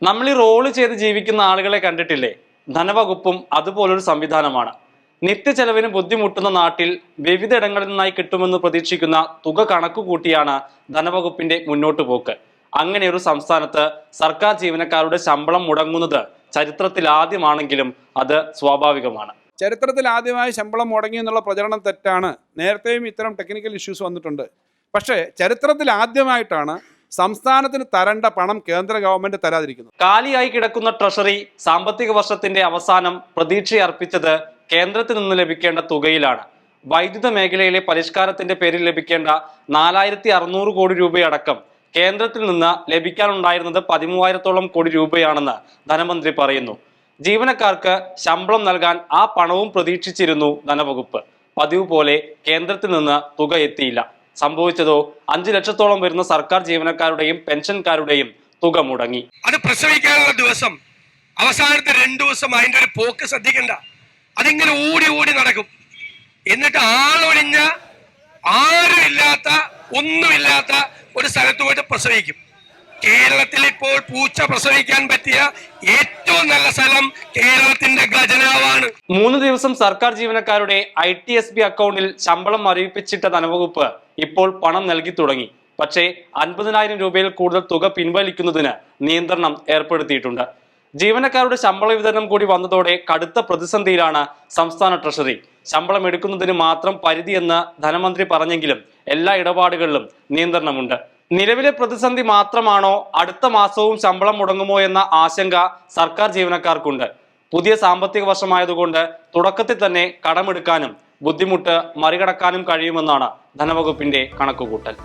നമ്മൾ ഈ റോള് ചെയ്ത് ജീവിക്കുന്ന ആളുകളെ കണ്ടിട്ടില്ലേ? ധനവകുപ്പും അതുപോലൊരു സംവിധാനമാണ്. നിത്യചെലവിന് ബുദ്ധിമുട്ടുന്ന നാട്ടിൽ വിവിധ ഇടങ്ങളിൽ നിന്നായി കിട്ടുമെന്ന് പ്രതീക്ഷിക്കുന്ന തുക കണക്കു കൂട്ടിയാണ് ധനവകുപ്പിന്റെ മുന്നോട്ട് പോക്ക്. അങ്ങനെ ഒരു സംസ്ഥാനത്ത് സർക്കാർ ജീവനക്കാരുടെ ശമ്പളം മുടങ്ങുന്നത് ചരിത്രത്തിൽ ആദ്യമാണെങ്കിലും അത് സ്വാഭാവികമാണ്. ചരിത്രത്തിൽ ആദ്യമായി ശമ്പളം മുടങ്ങി എന്നുള്ള പ്രചരണം തെറ്റാണ്. നേരത്തെയും ഇത്തരം ടെക്നിക്കൽ ഇഷ്യൂസ് വന്നിട്ടുണ്ട്. പക്ഷേ ചരിത്രത്തിൽ ആദ്യമായിട്ടാണ് സംസ്ഥാനത്തിന് തരേണ്ട പണം കേന്ദ്ര ഗവൺമെന്റ് തരാതിരിക്കുന്നത്. കാലിയായി കിടക്കുന്ന ട്രഷറി സാമ്പത്തിക വർഷത്തിന്റെ അവസാനം പ്രതീക്ഷയർപ്പിച്ചത് കേന്ദ്രത്തിൽ നിന്ന് ലഭിക്കേണ്ട തുകയിലാണ്. വൈദ്യുത മേഖലയിലെ പരിഷ്കാരത്തിന്റെ പേരിൽ ലഭിക്കേണ്ട 4600 കോടി രൂപയടക്കം കേന്ദ്രത്തിൽ നിന്ന് ലഭിക്കാനുണ്ടായിരുന്നത് 13000-ഓളം കോടി രൂപയാണെന്ന് ധനമന്ത്രി പറയുന്നു. ജീവനക്കാർക്ക് ശമ്പളം നൽകാൻ ആ പണവും പ്രതീക്ഷിച്ചിരുന്നു ധനവകുപ്പ്. പതിവ് പോലെ കേന്ദ്രത്തിൽ നിന്ന് തുക എത്തിയില്ല. സംഭവിച്ചതോ 5 ലക്ഷത്തോളം വരുന്ന സർക്കാർ ജീവനക്കാരുടെയും പെൻഷൻകാരുടെയും തുക മുടങ്ങി. അത് പ്രസവിക്കാനുള്ള ദിവസം അവസാനത്തെ 2 ദിവസം അതിന്റെ ഒരു പോക്ക് ശ്രദ്ധിക്കണ്ട. അതിങ്ങനെ ഓടി ഓടി നടക്കും. എന്നിട്ട് ആളൊഴിഞ്ഞ ആരുമില്ലാത്ത ഒന്നുമില്ലാത്ത ഒരു സ്ഥലത്ത് പോയിട്ട് പ്രസവിക്കും. കേരളത്തിൽ ഇപ്പോൾ പൂച്ച പ്രസവിക്കാൻ പറ്റിയ ഏറ്റവും നല്ല സ്ഥലം കേരളത്തിന്റെ ഖജനാവാണ്. 3 ദിവസം സർക്കാർ ജീവനക്കാരുടെ ITSB അക്കൗണ്ടിൽ ശമ്പളം മരവിപ്പിച്ചിട്ട ധനവകുപ്പ് ഇപ്പോൾ പണം നൽകി തുടങ്ങി. പക്ഷേ 50,000 രൂപയിൽ കൂടുതൽ തുക പിൻവലിക്കുന്നതിന് നിയന്ത്രണം ഏർപ്പെടുത്തിയിട്ടുണ്ട്. ജീവനക്കാരുടെ ശമ്പള വിതരണം കൂടി വന്നതോടെ കടുത്ത പ്രതിസന്ധിയിലാണ് സംസ്ഥാന ട്രഷറി. ശമ്പളം എടുക്കുന്നതിന് മാത്രം പരിധിയെന്ന് ധനമന്ത്രി പറഞ്ഞെങ്കിലും എല്ലാ ഇടപാടുകളിലും നിയന്ത്രണമുണ്ട്. നിലവിലെ പ്രതിസന്ധി മാത്രമാണോ അടുത്ത മാസവും ശമ്പളം മുടങ്ങുമോ എന്ന ആശങ്ക സർക്കാർ ജീവനക്കാർക്കുണ്ട്. പുതിയ സാമ്പത്തിക വർഷമായതുകൊണ്ട് തുടക്കത്തിൽ തന്നെ കടമെടുക്കാനും ബുദ്ധിമുട്ട് മറികടക്കാനും കഴിയുമെന്നാണ് ധനവകുപ്പിന്റെ കണക്കുകൂട്ടൽ.